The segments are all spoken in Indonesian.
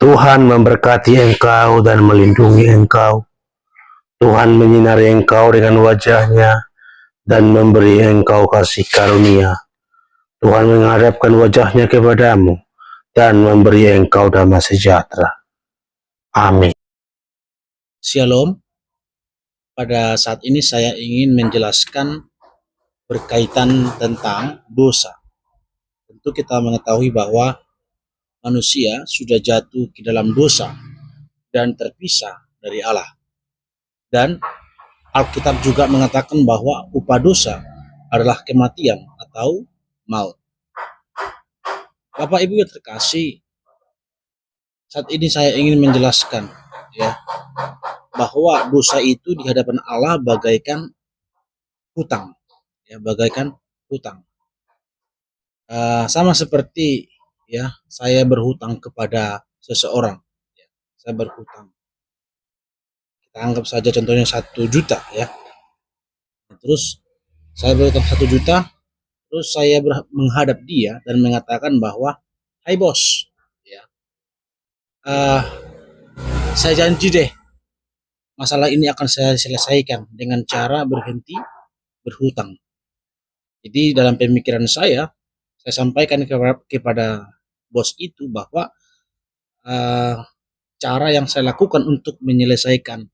Tuhan memberkati engkau dan melindungi engkau. Tuhan menyinari engkau dengan wajah-Nya dan memberi engkau kasih karunia. Tuhan menghadapkan wajah-Nya kepadamu dan memberi engkau damai sejahtera. Amin. Shalom. Pada saat ini saya ingin menjelaskan berkaitan tentang dosa. Tentu kita mengetahui bahwa manusia sudah jatuh ke dalam dosa dan terpisah dari Allah. Dan Alkitab juga mengatakan bahwa upah dosa adalah kematian atau maut. Bapak Ibu yang terkasih, saat ini saya ingin menjelaskan bahwa dosa itu di hadapan Allah bagaikan hutang, bagaikan hutang. Sama seperti saya berhutang kepada seseorang, saya berhutang. Kita anggap saja contohnya 1 juta Terus saya berhutang 1 juta, terus saya menghadap dia dan mengatakan bahwa, "Hai bos, saya janji deh masalah ini akan saya selesaikan dengan cara berhenti berhutang." Jadi dalam pemikiran saya sampaikan kepada bos itu bahwa cara yang saya lakukan untuk menyelesaikan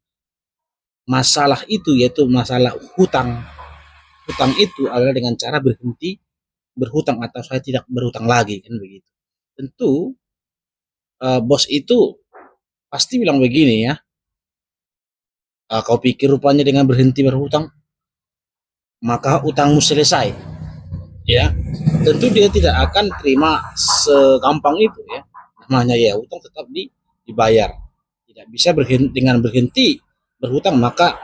masalah itu, yaitu masalah hutang itu adalah dengan cara berhenti berhutang atau saya tidak berhutang lagi, kan begitu. Tentu bos itu pasti bilang begini, kau pikir rupanya dengan berhenti berhutang maka utangmu selesai, tentu dia tidak akan terima segampang itu, namanya utang tetap dibayar, tidak bisa dengan berhenti berhutang maka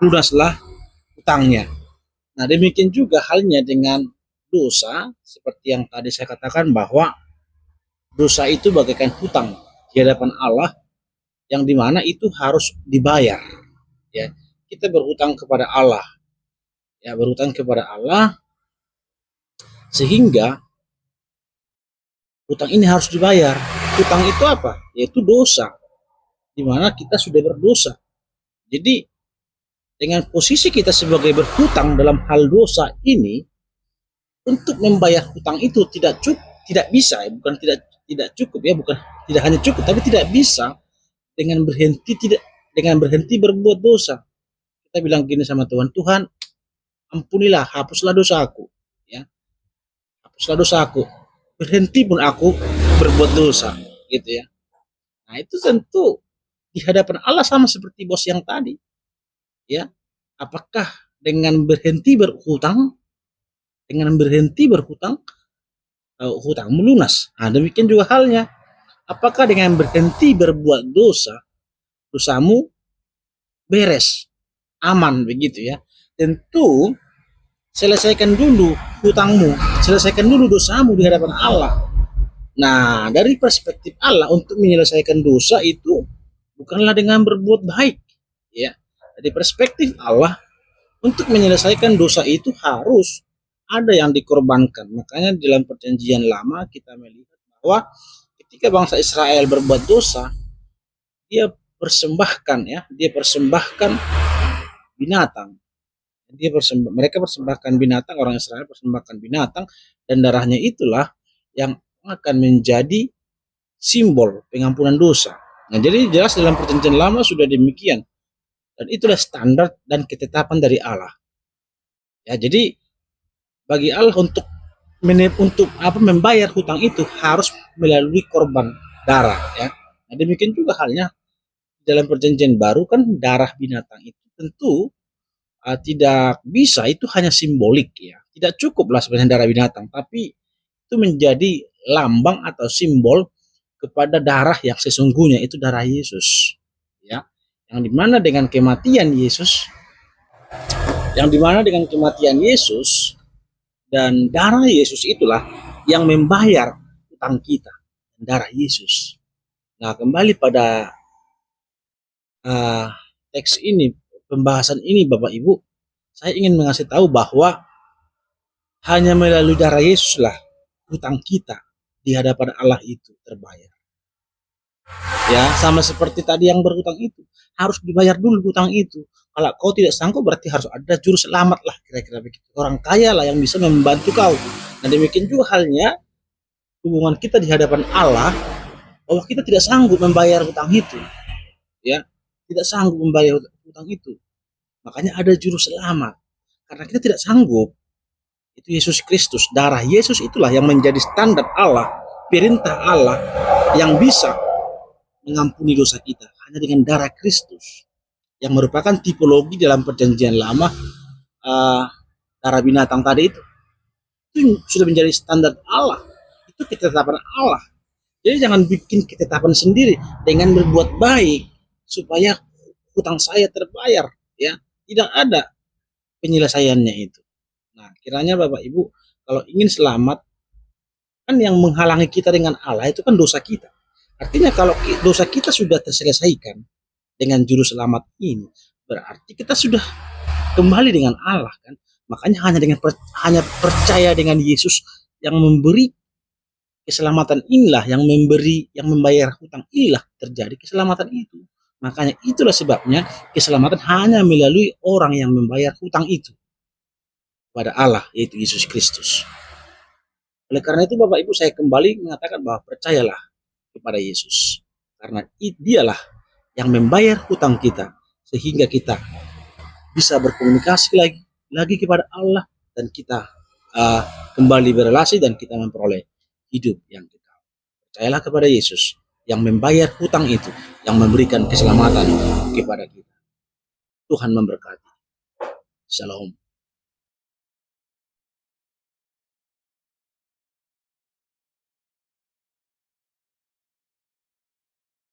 lunaslah hutangnya. Nah, demikian juga halnya dengan dosa, seperti yang tadi saya katakan bahwa dosa itu bagaikan hutang di hadapan Allah yang dimana itu harus dibayar. Kita berhutang kepada Allah, berhutang kepada Allah sehingga hutang ini harus dibayar. Hutang itu apa? Yaitu dosa, dimana kita sudah berdosa. Jadi dengan posisi kita sebagai berhutang dalam hal dosa ini, untuk membayar hutang itu tidak bisa, bukan tidak cukup, bukan tidak hanya cukup, tapi tidak bisa dengan berhenti berbuat dosa. Kita bilang gini sama Tuhan, "Tuhan, ampunilah, hapuslah dosaku, hapuslah dosaku, berhenti pun aku berbuat dosa," gitu ya. Nah, itu tentu di hadapan Allah sama seperti bos yang tadi, apakah dengan berhenti berhutang, hutangmu lunas? Nah, demikian juga halnya, apakah dengan berhenti berbuat dosa, dosamu beres, aman, begitu ya. Tentu selesaikan dulu hutangmu, selesaikan dulu dosamu di hadapan Allah. Nah, dari perspektif Allah untuk menyelesaikan dosa itu bukanlah dengan berbuat baik, Dari perspektif Allah, untuk menyelesaikan dosa itu harus ada yang dikorbankan. Makanya dalam perjanjian lama kita melihat bahwa ketika bangsa Israel berbuat dosa, dia persembahkan binatang. Mereka persembahkan binatang, orang Israel persembahkan binatang, dan darahnya itulah yang akan menjadi simbol pengampunan dosa. Nah, jadi jelas dalam perjanjian lama sudah demikian, dan itulah standar dan ketetapan dari Allah. Jadi bagi Allah untuk membayar hutang itu harus melalui korban darah, Nah, demikian juga halnya dalam perjanjian baru, kan darah binatang itu tentu tidak bisa, itu hanya simbolik, tidak cukuplah sebenarnya darah binatang, tapi itu menjadi lambang atau simbol kepada darah yang sesungguhnya, itu darah Yesus, yang dimana dengan kematian Yesus dan darah Yesus itulah yang membayar utang kita, darah Yesus. Nah, kembali pada teks ini, pembahasan ini, Bapak Ibu, saya ingin mengasih tahu bahwa hanya melalui darah Yesuslah hutang kita di hadapan Allah itu terbayar. Ya, sama seperti tadi yang berhutang itu, harus dibayar dulu hutang itu. Kalau kau tidak sanggup berarti harus ada juru selamat lah, kira-kira begitu. Orang kaya lah yang bisa membantu kau. Nah, demikian juga halnya hubungan kita di hadapan Allah, bahwa kita tidak sanggup membayar hutang itu, ya, tidak sanggup membayar hutang itu. Makanya ada juru selamat. Karena kita tidak sanggup, itu Yesus Kristus. Darah Yesus itulah yang menjadi standar Allah, perintah Allah yang bisa mengampuni dosa kita hanya dengan darah Kristus, yang merupakan tipologi dalam perjanjian lama. Darah binatang tadi itu sudah menjadi standar Allah, itu ketetapan Allah. Jadi jangan bikin ketetapan sendiri dengan berbuat baik supaya hutang saya terbayar, ya, tidak ada penyelesaiannya itu. Nah, kiranya Bapak Ibu kalau ingin selamat, kan yang menghalangi kita dengan Allah itu kan dosa kita. Artinya kalau dosa kita sudah terselesaikan dengan juru selamat ini, berarti kita sudah kembali dengan Allah kan. Makanya hanya percaya dengan Yesus yang memberi keselamatan inilah, yang membayar hutang inilah terjadi keselamatan itu. Makanya itulah sebabnya keselamatan hanya melalui orang yang membayar hutang itu pada Allah, yaitu Yesus Kristus. Oleh karena itu Bapak Ibu, saya kembali mengatakan bahwa percayalah kepada Yesus. Karena dialah yang membayar hutang kita, sehingga kita bisa berkomunikasi lagi kepada Allah, dan kita kembali berelasi, dan kita memperoleh hidup yang kita. Percayalah kepada Yesus yang membayar hutang itu, yang memberikan keselamatan kepada kita. Tuhan memberkati. Shalom.